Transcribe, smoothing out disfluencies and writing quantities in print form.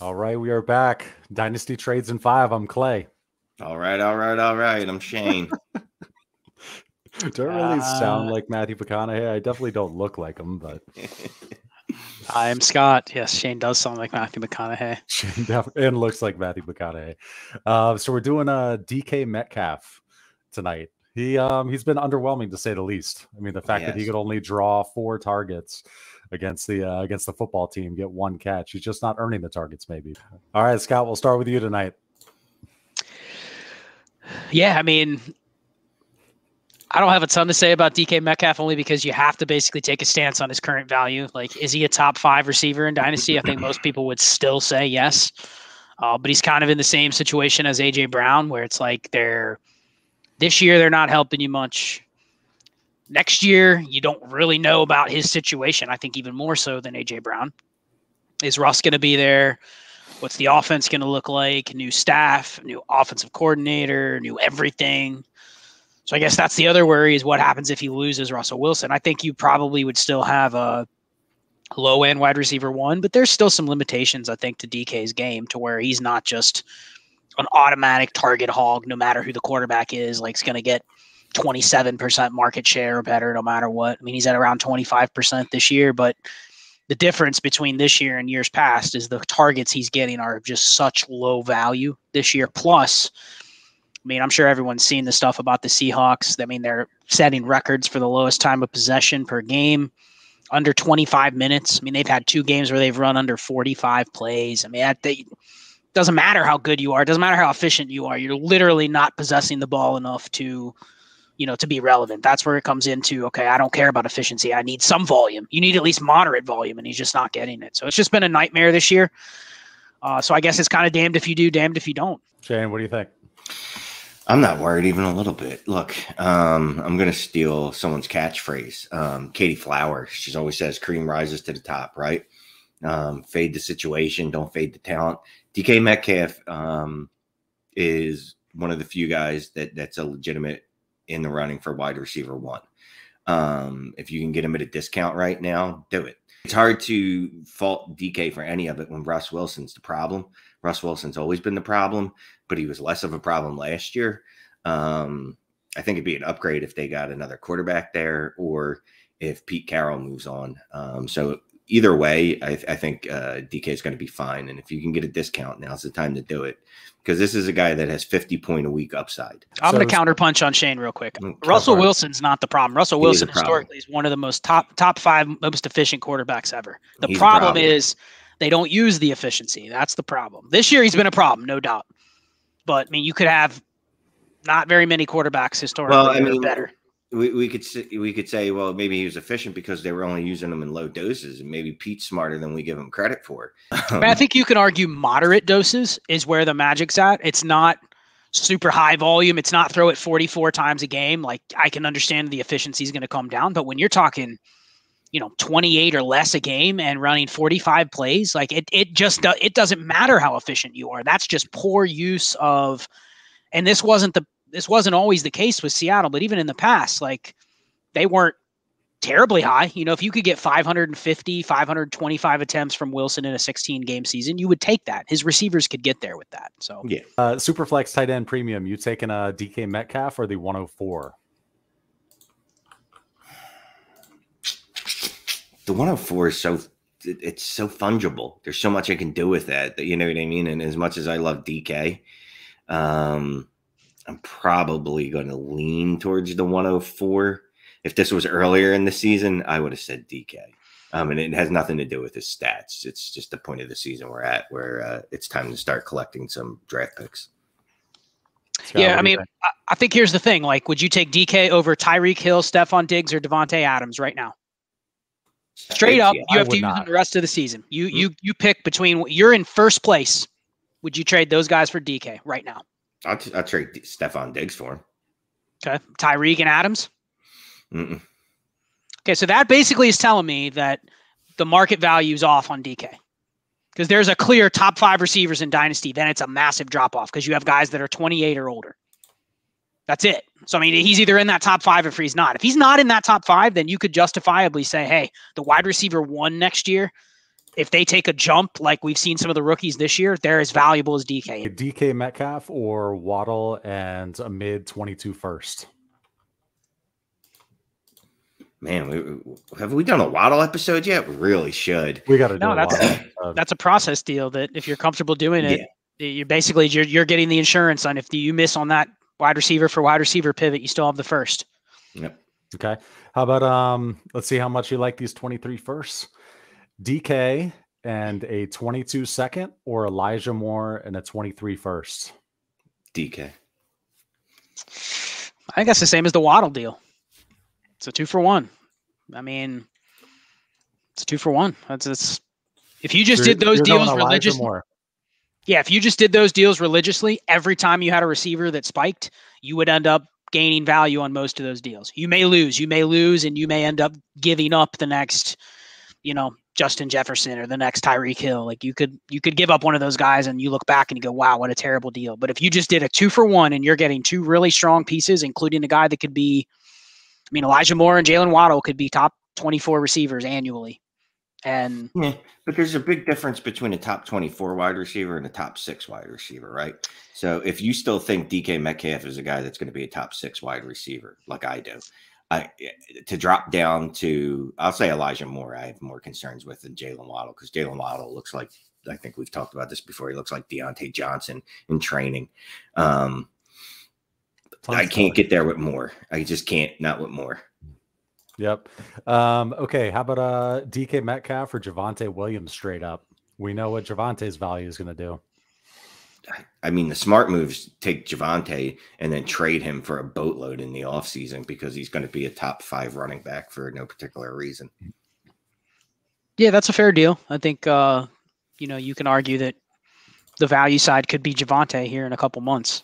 All right, we are back. Dynasty Trades in 5. I'm Clay. All right. I'm Shane. Do I really sound like Matthew McConaughey? I definitely don't look like him, but I'm Scott. Yes, Shane does sound like Matthew McConaughey. Shane definitely and looks like Matthew McConaughey. So we're doing a DK Metcalf tonight. He's been underwhelming to say the least. I mean, the fact that he could only draw 4 targets against the football team, get 1 catch. He's just not earning the targets, maybe. All right, Scott, we'll start with you tonight. Yeah, I mean, I don't have a ton to say about DK Metcalf only because you have to basically take a stance on his current value. Like, is he a top 5 receiver in Dynasty? I think most people would still say yes. But he's kind of in the same situation as A.J. Brown, where it's like this year they're not helping you much. Next year, you don't really know about his situation. I think even more so than A.J. Brown. Is Russ going to be there? What's the offense going to look like? New staff, new offensive coordinator, new everything. So I guess that's the other worry is what happens if he loses Russell Wilson. I think you probably would still have a low-end wide receiver 1, but there's still some limitations, I think, to DK's game to where he's not just an automatic target hog no matter who the quarterback is. Like, he's going to get 27% market share or better no matter what. I mean, he's at around 25% this year, but the difference between this year and years past is the targets he's getting are just such low value this year. Plus, I mean, I'm sure everyone's seen the stuff about the Seahawks. I mean, they're setting records for the lowest time of possession per game, under 25 minutes. I mean, they've had 2 games where they've run under 45 plays. I mean, it doesn't matter how good you are. It doesn't matter how efficient you are. You're literally not possessing the ball enough to be relevant. That's where it comes into, okay, I don't care about efficiency. I need some volume. You need at least moderate volume, and he's just not getting it. So it's just been a nightmare this year. So I guess it's kind of damned if you do, damned if you don't. Shane, what do you think? I'm not worried even a little bit. Look, I'm going to steal someone's catchphrase. Katie Flowers, she always says cream rises to the top, right? Fade the situation, don't fade the talent. DK Metcalf is one of the few guys that's a legitimate in the running for wide receiver 1. If you can get him at a discount right now, do it. It's hard to fault DK for any of it when Russ Wilson's the problem. Russ Wilson's always been the problem, but he was less of a problem last year. I think it'd be an upgrade if they got another quarterback there or if Pete Carroll moves on. So either way, I think DK is going to be fine. And if you can get a discount, now's the time to do it. Because this is a guy that has 50 point a week upside. I'm going to counterpunch on Shane real quick. Russell Wilson's not the problem. Russell Wilson historically is one of the most top 5 most efficient quarterbacks ever. The problem is they don't use the efficiency. That's the problem. This year he's been a problem, no doubt. But I mean, you could have not very many quarterbacks historically that are better. We could say, well, maybe he was efficient because they were only using them in low doses, and maybe Pete's smarter than we give him credit for. I think you can argue moderate doses is where the magic's at. It's not super high volume. It's not throw it 44 times a game. Like, I can understand the efficiency is going to come down, but when you're talking, 28 or less a game and running 45 plays, like it doesn't matter how efficient you are. That's just poor use of, and this wasn't always the case with Seattle, but even in the past, like, they weren't terribly high. If you could get 550, 525 attempts from Wilson in a 16-game season, you would take that. His receivers could get there with that. So yeah. Superflex tight end premium, you taking a DK Metcalf or the 104? The 104 is it's so fungible. There's so much I can do with that. You know what I mean? And as much as I love DK, I'm probably going to lean towards the 104. If this was earlier in the season, I would have said DK. And it has nothing to do with his stats. It's just the point of the season we're at where it's time to start collecting some draft picks. Scott, yeah, I mean, I think here's the thing. Like, would you take DK over Tyreek Hill, Stephon Diggs, or Devontae Adams right now? Straight up, you have to use them the rest of the season. You pick between. You're in first place. Would you trade those guys for DK right now? I'll trade Stephon Diggs for him. Okay, Tyreek and Adams. Mm-mm. Okay, so that basically is telling me that the market value is off on DK because there's a clear top 5 receivers in Dynasty. Then it's a massive drop off because you have guys that are 28 or older. That's it. So, I mean, he's either in that top 5 or he's not. If he's not in that top 5, then you could justifiably say, hey, the wide receiver 1 next year if they take a jump like we've seen some of the rookies this year, they're as valuable as DK. DK Metcalf or Waddle and a mid-22 first. Man, have we done a Waddle episode yet? We really should. We got to do that's a process deal that if you're comfortable doing it, you basically you're getting the insurance on if you miss on that wide receiver for wide receiver pivot, you still have the first. Yep. Okay. How about let's see how much you like these 23 firsts. DK and a 22 second or Elijah Moore and a 23 first. DK. I think that's the same as the Waddle deal. It's a 2-for-1. I mean, it's a 2-for-1. It's if you just did those deals religiously. Yeah, if you just did those deals religiously, every time you had a receiver that spiked, you would end up gaining value on most of those deals. You may lose, and you may end up giving up the next, Justin Jefferson or the next Tyreek Hill. Like you could give up one of those guys and you look back and you go, wow, what a terrible deal. But if you just did a 2-for-1 and you're getting two really strong pieces, including a guy that could be, Elijah Moore and Jalen Waddle could be top 24 receivers annually. And but there's a big difference between a top 24 wide receiver and a top 6 wide receiver, right? So if you still think DK Metcalf is a guy that's going to be a top 6 wide receiver, like I do, to drop down to, I'll say Elijah Moore, I have more concerns with than Jalen Waddle, because Jalen Waddle looks like, I think we've talked about this before, he looks like Deontay Johnson in training. I can't get there with Moore. I just can't, not with Moore. Yep. Okay. How about DK Metcalf or Javonte Williams straight up? We know what Javonte's value is going to do. The smart moves take Javonte and then trade him for a boatload in the offseason because he's going to be a top 5 running back for no particular reason. Yeah, that's a fair deal. I think, you can argue that the value side could be Javonte here in a couple months.